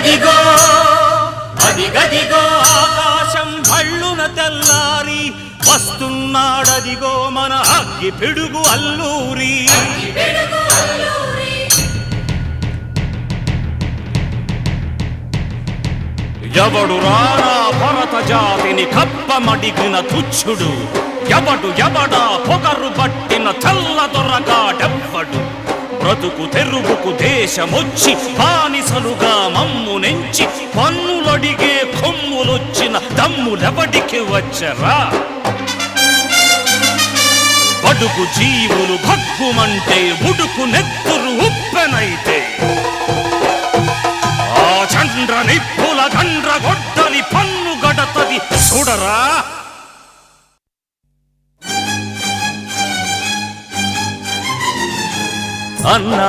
అదిగదిగో అదిగదిగో ఆకాశం భళ్ళున తెల్లారి వస్తున్నాడదిగో మన అగ్గి పిడుగు అల్లూరి. ఎవడు రానా భరత జాతిని కప్పమడిగిన తుచ్చుడు, ఎవడా పొగరు పట్టిన తెల్ల దొరగాడెవ్వడు. బ్రతుకు తెరుగుకు దేశమొచ్చి బానిసలుగా మమ్ము నెంచి పన్నులడిగే కొమ్ములొచ్చిన దమ్ములెవడికి వచ్చరా? బడుగు జీవులు భగ్గుమంటే ఉడుకు నెత్తురు ఉప్పెనైతే ఆ చంద్ర నిప్పుల గండ్ర గొడ్డలి పన్ను గడతది చూడరా. అన్నా